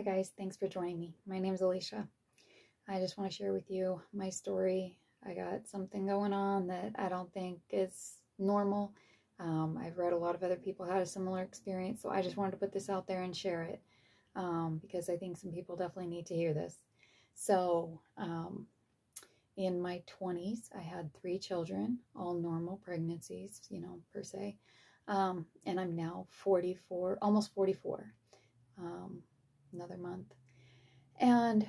Hi guys, thanks for joining me. My name is Alicia. I just want to share with you my story. I got something going on that I don't think is normal. I've read a lot of other people had a similar experience, so I just wanted to put this out there and share it because I think some people definitely need to hear this. So, in my 20s, I had 3 children, all normal pregnancies, per se. And I'm now 44, almost 44. Another month. And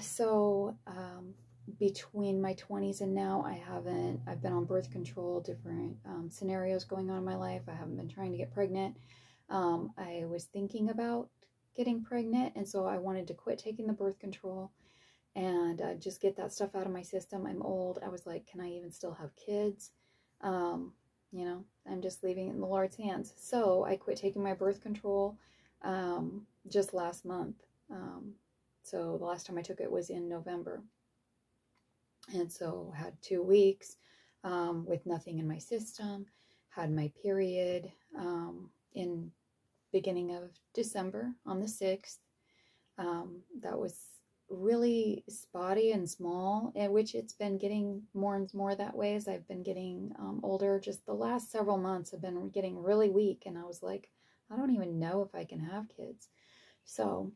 so between my 20s and now, I've been on birth control, different scenarios going on in my life. I haven't been trying to get pregnant. I was thinking about getting pregnant, and so I wanted to quit taking the birth control and just get that stuff out of my system. I'm old. I was like, can I even still have kids? I'm just leaving it in the Lord's hands. So I quit taking my birth control just last month. So the last time I took it was in November. And so had 2 weeks with nothing in my system, had my period in beginning of December on the 6th. That was really spotty and small, which it's been getting more and more that way as I've been getting older. Just the last several months have been getting really weak, and I was like, I don't even know if I can have kids. So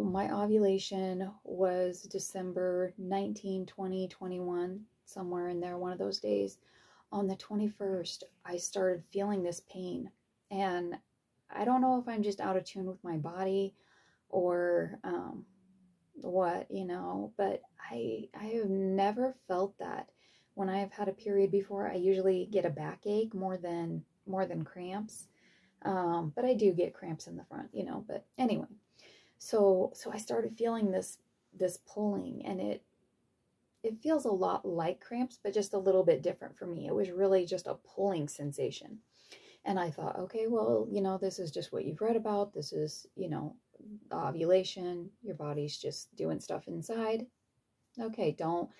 my ovulation was December 19, 20, 21, somewhere in there, one of those days. On the 21st, I started feeling this pain, and I don't know if I'm just out of tune with my body or what, but I have never felt that. When I've had a period before, I usually get a backache more than cramps. But I do get cramps in the front, but anyway. So I started feeling this pulling, and it feels a lot like cramps, but just a little bit different for me. It was really just a pulling sensation. And I thought, okay, well, this is just what you've read about. This is, ovulation. Your body's just doing stuff inside. Okay, don't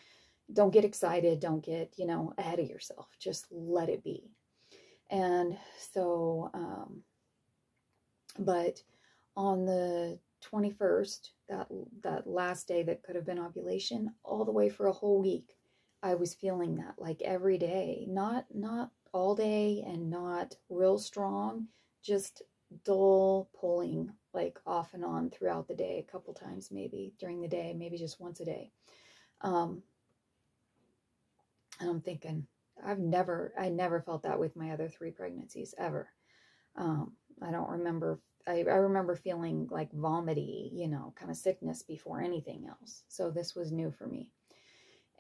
get excited. Don't get, ahead of yourself. Just let it be. And so, but on the 21st, that last day that could have been ovulation, all the way for a whole week, I was feeling that like every day, not all day and not real strong, just dull pulling, like off and on throughout the day, a couple times maybe during the day, maybe just once a day. And I'm thinking, I never felt that with my other 3 pregnancies ever. I don't remember. I remember feeling like vomity, kind of sickness before anything else. So this was new for me.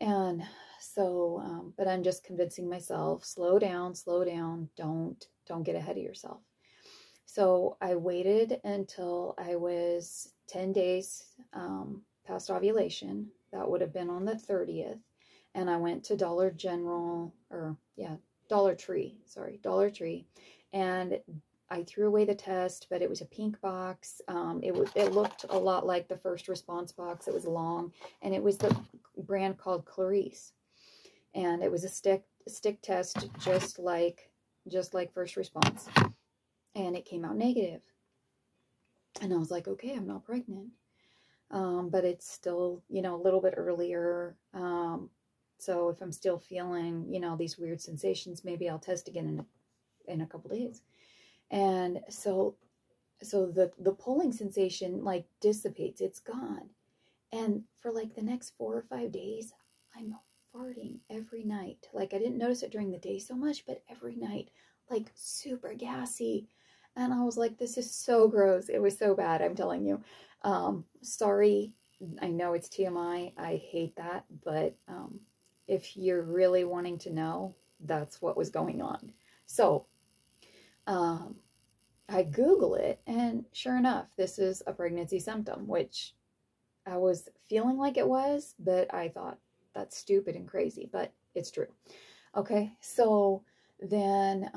And so, but I'm just convincing myself, slow down, don't get ahead of yourself. So I waited until I was 10 days past ovulation. That would have been on the 30th. And I went to Dollar Tree. And I threw away the test, but it was a pink box. It looked a lot like the first response box. It was long, and it was the brand called Clarice. And it was a stick test, just like first response. And it came out negative. And I was like, okay, I'm not pregnant. But it's still, a little bit earlier. So if I'm still feeling, these weird sensations, maybe I'll test again in a couple days. And so the pulling sensation like dissipates, it's gone. And for like the next 4 or 5 days, I'm farting every night. Like I didn't notice it during the day so much, but every night, like super gassy. And I was like, this is so gross. It was so bad, I'm telling you. Sorry, I know it's TMI. I hate that, but if you're really wanting to know, that's what was going on. So I Google it, and sure enough, this is a pregnancy symptom, which I was feeling like it was, but I thought that's stupid and crazy, but it's true. Okay, so then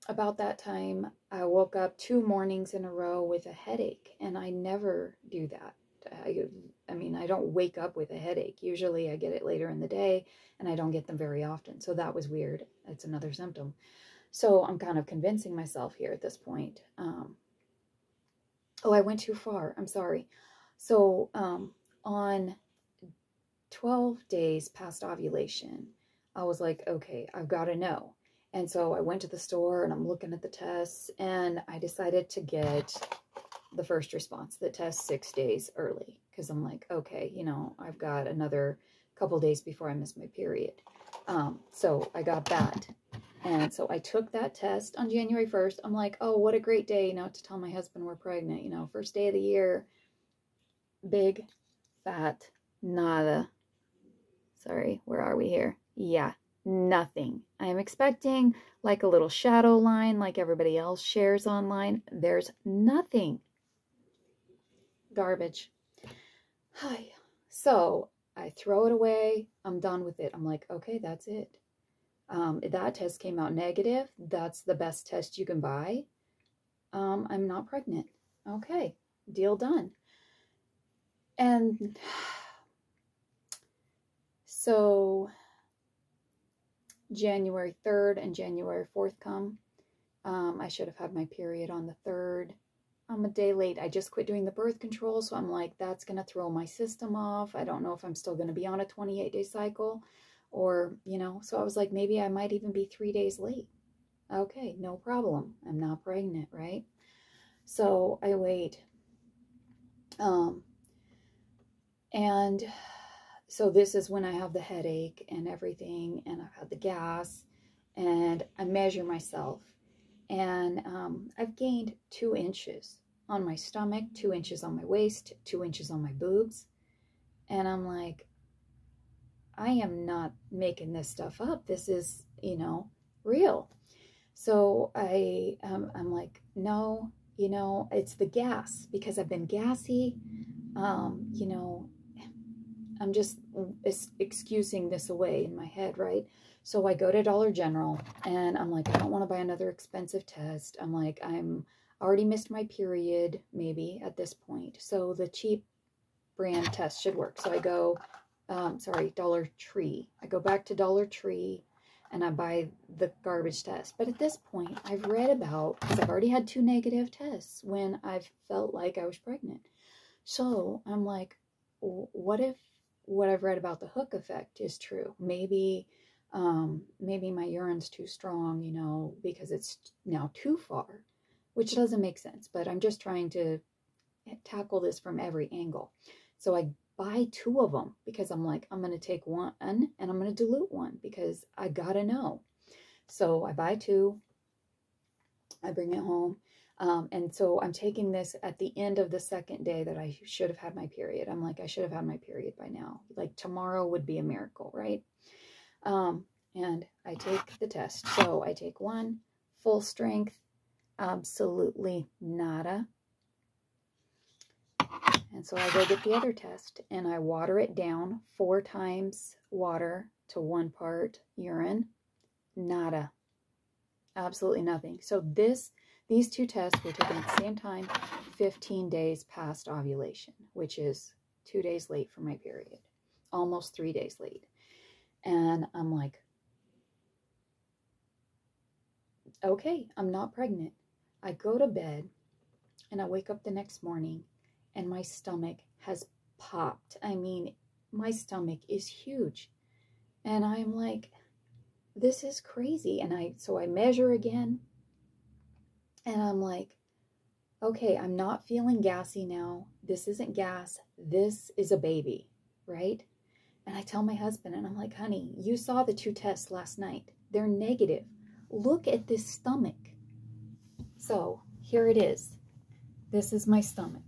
about that time, I woke up 2 mornings in a row with a headache, and I never do that. I mean, I don't wake up with a headache. Usually I get it later in the day, and I don't get them very often. So that was weird. It's another symptom. So I'm kind of convincing myself here at this point. Oh, I went too far. I'm sorry. So on 12 days past ovulation, I was like, okay, I've got to know. And so I went to the store and I'm looking at the tests, and I decided to get the first response, the test 6 days early, because I'm like, okay, you know, I've got another couple days before I miss my period. So I got that. And so I took that test on January 1st. I'm like, oh, what a great day, you know, to tell my husband we're pregnant, you know, first day of the year. Big, fat, nada. Sorry, where are we here? Yeah, nothing. I am expecting like a little shadow line like everybody else shares online. There's nothing. Garbage. Hi. So I throw it away. I'm done with it. I'm like, okay, that's it. That test came out negative. That's the best test you can buy. I'm not pregnant. Okay, deal done. And so January 3rd and January 4th come. I should have had my period on the 3rd. I'm a day late. I just quit doing the birth control, so I'm like, that's going to throw my system off. I don't know if I'm still going to be on a 28-day cycle or, you know, so I was like, maybe I might even be 3 days late. Okay, no problem. I'm not pregnant, right? So I wait. And so this is when I have the headache and everything, and I've had the gas, and I measure myself. And I've gained 2 inches on my stomach, 2 inches on my waist, 2 inches on my boobs. And I'm like, I am not making this stuff up. This is, you know, real. So I'm like, no, you know, it's the gas, because I've been gassy. You know, I'm just excusing this away in my head, right? So I go to Dollar General and I'm like, I don't want to buy another expensive test. I'm like, I'm already missed my period maybe at this point. So the cheap brand test should work. So I go, Dollar Tree. I go back to Dollar Tree and I buy the garbage test. But at this point, I've read about, because I've already had 2 negative tests when I've felt like I was pregnant. So I'm like, what if what I've read about the hook effect is true? Maybe my urine's too strong, you know, because it's now too far, which doesn't make sense. But I'm just trying to tackle this from every angle. So I buy 2 of them because I'm like, I'm going to take one and I'm going to dilute one because I got to know. So I buy 2. I bring it home. And so I'm taking this at the end of the 2nd day that I should have had my period. I'm like, I should have had my period by now. Like tomorrow would be a miracle, right? And I take the test. So I take 1, full strength, absolutely nada. And so I go get the other test and I water it down 4 times water to 1 part urine. Nada. Absolutely nothing. So these 2 tests were taken at the same time, 15 days past ovulation, which is 2 days late for my period, almost 3 days late. And I'm like, okay, I'm not pregnant. I go to bed and I wake up the next morning and my stomach has popped. I mean, my stomach is huge. And I'm like, this is crazy. And so I measure again. And I'm like, okay, I'm not feeling gassy now. This isn't gas. This is a baby, right? And I tell my husband, and I'm like, honey, you saw the 2 tests last night. They're negative. Look at this stomach. So here it is. This is my stomach.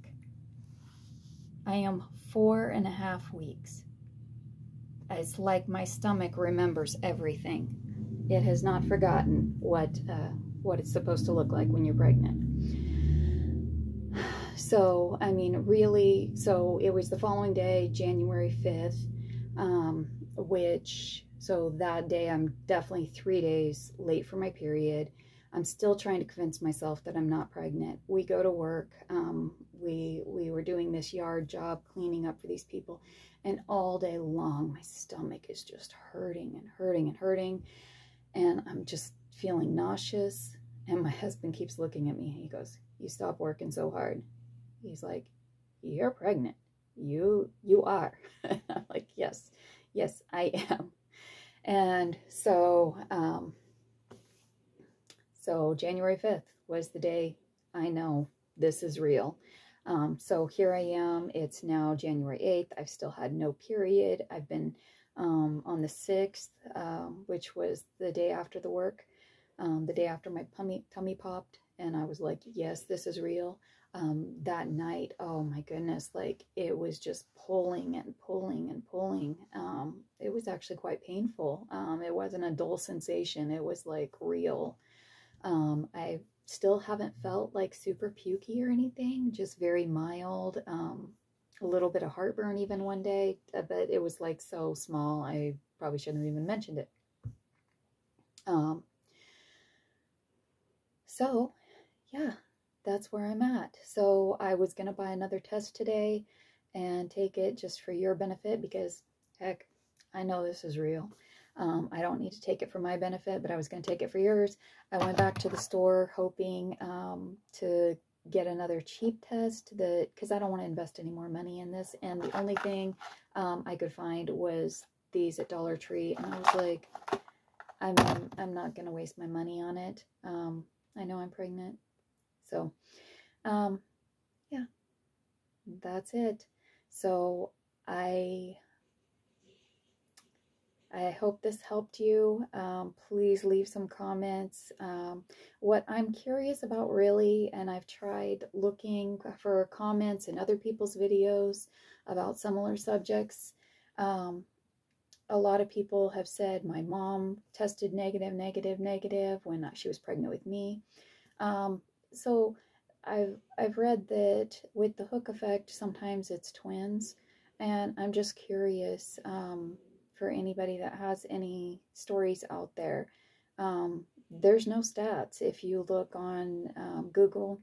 I am 4.5 weeks. It's like my stomach remembers everything. It has not forgotten what it's supposed to look like when you're pregnant. So, I mean, really, so it was the following day, January 5th, so that day I'm definitely 3 days late for my period. I'm still trying to convince myself that I'm not pregnant. We go to work. We were doing this yard job, cleaning up for these people, and all day long, my stomach is just hurting and hurting and hurting. And I'm just feeling nauseous. And my husband keeps looking at me. He goes, "You stop working so hard." He's like, "You're pregnant. You are." I'm like, yes, I am. And so, so January 5th was the day I know this is real. So here I am. It's now January 8th. I've still had no period. I've been on the 6th, which was the day after the work, the day after my tummy popped. And I was like, yes, this is real. That night, oh my goodness, like it was just pulling and pulling and pulling. It was actually quite painful. It wasn't a dull sensation. It was like real. I still haven't felt like super pukey or anything, just very mild. A little bit of heartburn even one day, but it was like so small, I probably shouldn't have even mentioned it. So yeah, that's where I'm at. So I was going to buy another test today and take it just for your benefit because, heck, I know this is real. I don't need to take it for my benefit, but I was going to take it for yours. I went back to the store hoping to get another cheap test because I don't want to invest any more money in this. And the only thing I could find was these at Dollar Tree. And I was like, I'm not going to waste my money on it. I know I'm pregnant. So, yeah, that's it. So I hope this helped you. Please leave some comments. What I'm curious about really, and I've tried looking for comments in other people's videos about similar subjects. A lot of people have said my mom tested negative when she was pregnant with me. So I've read that with the hook effect, sometimes it's twins, and I'm just curious for anybody that has any stories out there. There's no stats. If you look on Google,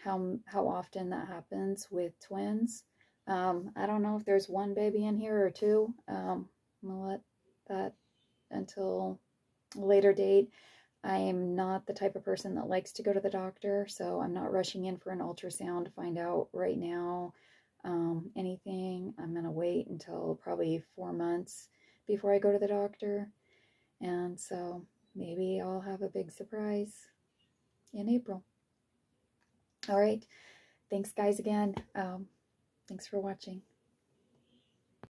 how often that happens with twins. I don't know if there's one baby in here or two. We'll let that until a later date. I am not the type of person that likes to go to the doctor, so I'm not rushing in for an ultrasound to find out right now anything. I'm going to wait until probably 4 months before I go to the doctor. And so maybe I'll have a big surprise in April. All right. Thanks, guys, again. Thanks for watching.